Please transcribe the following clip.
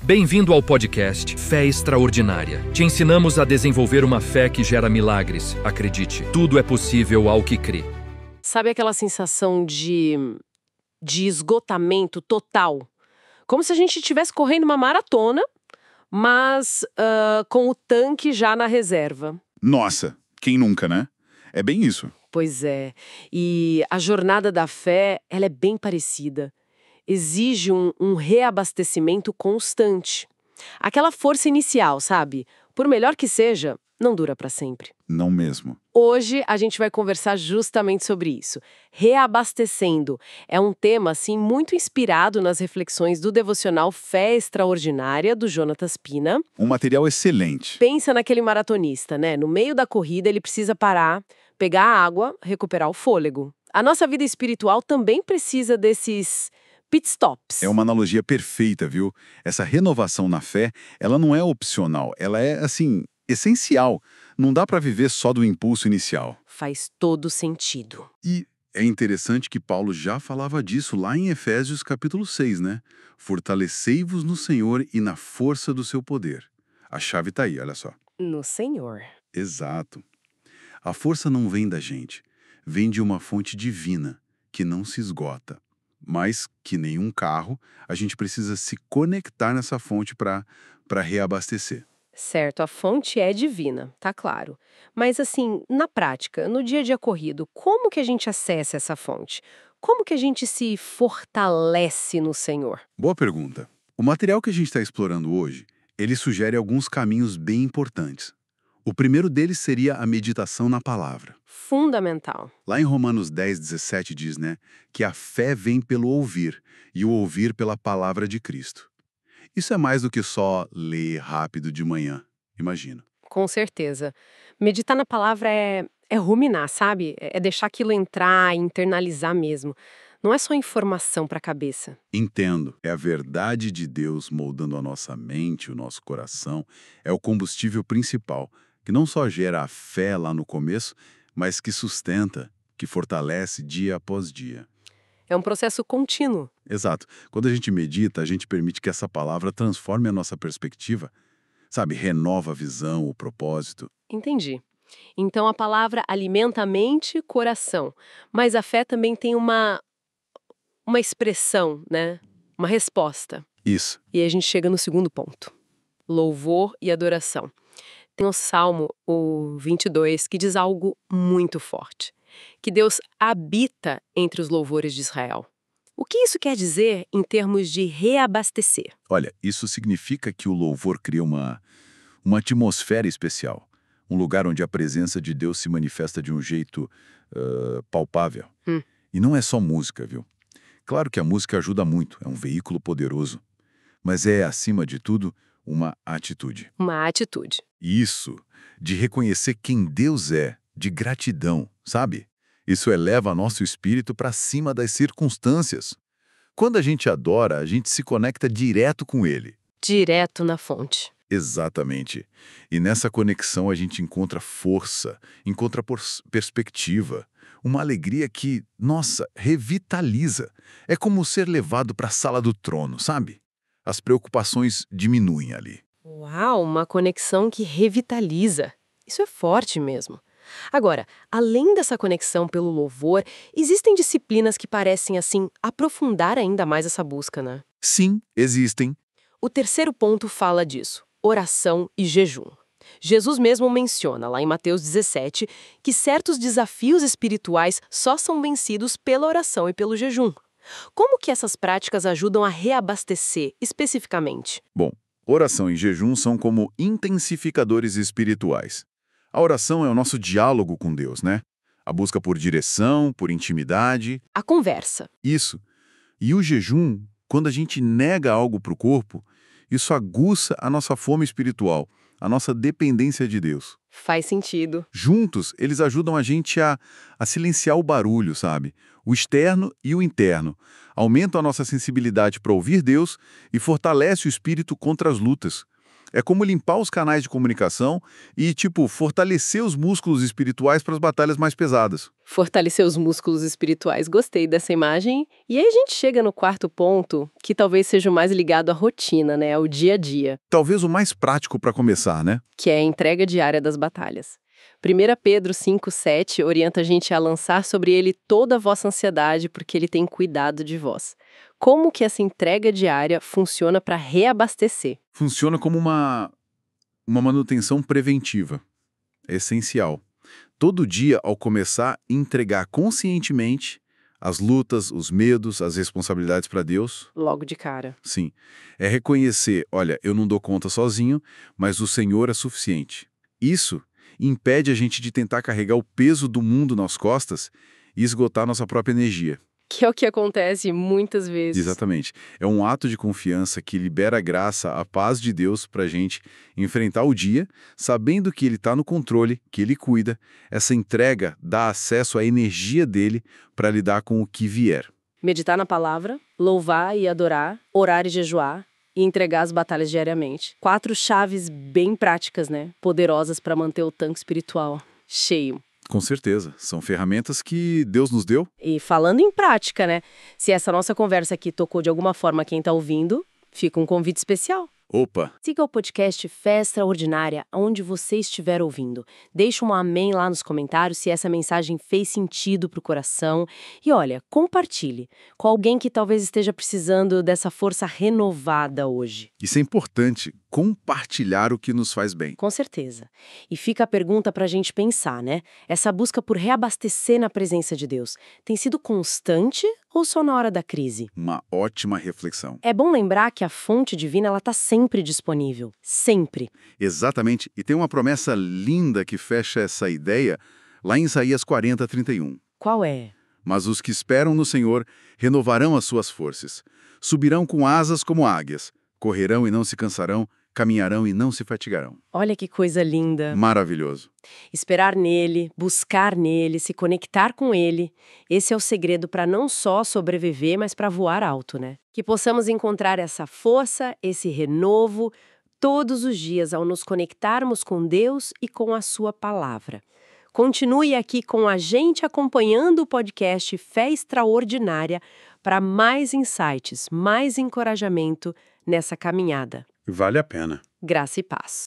Bem-vindo ao podcast Fé Extraordinária. Te ensinamos a desenvolver uma fé que gera milagres. Acredite, tudo é possível ao que crê. Sabe aquela sensação de esgotamento total? Como se a gente estivesse correndo uma maratona, mas com o tanque já na reserva. Nossa, quem nunca, né? É bem isso. Pois é. E a jornada da fé, ela é bem parecida. Exige um reabastecimento constante. Aquela força inicial, sabe? Por melhor que seja, não dura para sempre. Não mesmo. Hoje a gente vai conversar justamente sobre isso. Reabastecendo é um tema, assim, muito inspirado nas reflexões do devocional Fé Extraordinária, do Jonatas Pina. Um material excelente. Pensa naquele maratonista, né? No meio da corrida ele precisa parar, pegar a água, recuperar o fôlego. A nossa vida espiritual também precisa desses pit stops. É uma analogia perfeita, viu? Essa renovação na fé, ela não é opcional, ela é, assim, essencial. Não dá para viver só do impulso inicial. Faz todo sentido. E é interessante que Paulo já falava disso lá em Efésios capítulo 6, né? Fortalecei-vos no Senhor e na força do seu poder. A chave tá aí, olha só. No Senhor. Exato. A força não vem da gente, vem de uma fonte divina, que não se esgota. Mas, que nem um carro, a gente precisa se conectar nessa fonte para reabastecer. Certo, a fonte é divina, tá claro. Mas assim, na prática, no dia a dia corrido, como que a gente acessa essa fonte? Como que a gente se fortalece no Senhor? Boa pergunta. O material que a gente está explorando hoje, ele sugere alguns caminhos bem importantes. O primeiro deles seria a meditação na palavra. Fundamental. Lá em Romanos 10, 17 diz, né, que a fé vem pelo ouvir, e o ouvir pela palavra de Cristo. Isso é mais do que só ler rápido de manhã, imagino. Com certeza. Meditar na palavra é ruminar, sabe? É deixar aquilo entrar, internalizar mesmo. Não é só informação para a cabeça. Entendo, é a verdade de Deus moldando a nossa mente, o nosso coração, é o combustível principal, que não só gera a fé lá no começo, mas que sustenta, que fortalece dia após dia. É um processo contínuo. Exato. Quando a gente medita, a gente permite que essa palavra transforme a nossa perspectiva, sabe? Renova a visão, o propósito. Entendi. Então a palavra alimenta a mente e coração, mas a fé também tem uma expressão, né? Uma resposta. Isso. E aí a gente chega no segundo ponto. Louvor e adoração. Tem o Salmo, o 22, que diz algo muito forte. Que Deus habita entre os louvores de Israel. O que isso quer dizer em termos de reabastecer? Olha, isso significa que o louvor cria uma atmosfera especial. Um lugar onde a presença de Deus se manifesta de um jeito palpável. E não é só música, viu? Claro que a música ajuda muito, é um veículo poderoso. Mas é, acima de tudo, uma atitude. Uma atitude. Isso, de reconhecer quem Deus é, de gratidão, sabe? Isso eleva nosso espírito para cima das circunstâncias. Quando a gente adora, a gente se conecta direto com Ele. Direto na fonte. Exatamente. E nessa conexão a gente encontra força, encontra perspectiva, uma alegria que, nossa, revitaliza. É como ser levado para a sala do trono, sabe? As preocupações diminuem ali. Uau, uma conexão que revitaliza. Isso é forte mesmo. Agora, além dessa conexão pelo louvor, existem disciplinas que parecem, assim, aprofundar ainda mais essa busca, né? Sim, existem. O terceiro ponto fala disso, oração e jejum. Jesus mesmo menciona, lá em Mateus 17, que certos desafios espirituais só são vencidos pela oração e pelo jejum. Como que essas práticas ajudam a reabastecer, especificamente? Bom, oração e jejum são como intensificadores espirituais. A oração é o nosso diálogo com Deus, né? A busca por direção, por intimidade. A conversa. Isso. E o jejum, quando a gente nega algo para o corpo, isso aguça a nossa fome espiritual, a nossa dependência de Deus. Faz sentido. Juntos, eles ajudam a gente a silenciar o barulho, sabe? O externo e o interno. Aumentam a nossa sensibilidade para ouvir Deus e fortalece o espírito contra as lutas. É como limpar os canais de comunicação e, fortalecer os músculos espirituais para as batalhas mais pesadas. Fortalecer os músculos espirituais. Gostei dessa imagem. E aí a gente chega no quarto ponto, que talvez seja o mais ligado à rotina, né? Ao dia a dia. Talvez o mais prático para começar, né? Que é a entrega diária das batalhas. 1 Pedro 5,7 orienta a gente a lançar sobre ele toda a vossa ansiedade, porque ele tem cuidado de vós. Como que essa entrega diária funciona para reabastecer? Funciona como uma manutenção preventiva. É essencial. Todo dia, ao começar, entregar conscientemente as lutas, os medos, as responsabilidades para Deus. Logo de cara. Sim. É reconhecer, olha, eu não dou conta sozinho, mas o Senhor é suficiente. Isso impede a gente de tentar carregar o peso do mundo nas costas e esgotar nossa própria energia. Que é o que acontece muitas vezes. Exatamente. É um ato de confiança que libera a graça, a paz de Deus para a gente enfrentar o dia, sabendo que Ele está no controle, que Ele cuida. Essa entrega dá acesso à energia dele para lidar com o que vier. Meditar na palavra, louvar e adorar, orar e jejuar e entregar as batalhas diariamente. 4 chaves bem práticas, né? Poderosas para manter o tanque espiritual cheio. Com certeza. São ferramentas que Deus nos deu. E falando em prática, né? Se essa nossa conversa aqui tocou de alguma forma quem tá ouvindo, fica um convite especial. Opa! Siga o podcast Fé Extraordinária, onde você estiver ouvindo. Deixa um amém lá nos comentários se essa mensagem fez sentido pro coração. E olha, compartilhe com alguém que talvez esteja precisando dessa força renovada hoje. Isso é importante, compartilhar o que nos faz bem. Com certeza. E fica a pergunta pra gente pensar, né? Essa busca por reabastecer na presença de Deus tem sido constante ou só na hora da crise? Uma ótima reflexão. É bom lembrar que a fonte divina ela tá sempre disponível. Sempre. Exatamente. E tem uma promessa linda que fecha essa ideia lá em Isaías 40:31. Qual é? Mas os que esperam no Senhor renovarão as suas forças. Subirão com asas como águias. Correrão e não se cansarão. Caminharão e não se fatigarão. Olha que coisa linda. Maravilhoso. Esperar nele, buscar nele, se conectar com ele. Esse é o segredo para não só sobreviver, mas para voar alto, né? Que possamos encontrar essa força, esse renovo, todos os dias ao nos conectarmos com Deus e com a sua palavra. Continue aqui com a gente acompanhando o podcast Fé Extraordinária para mais insights, mais encorajamento nessa caminhada. Vale a pena. Graça e paz.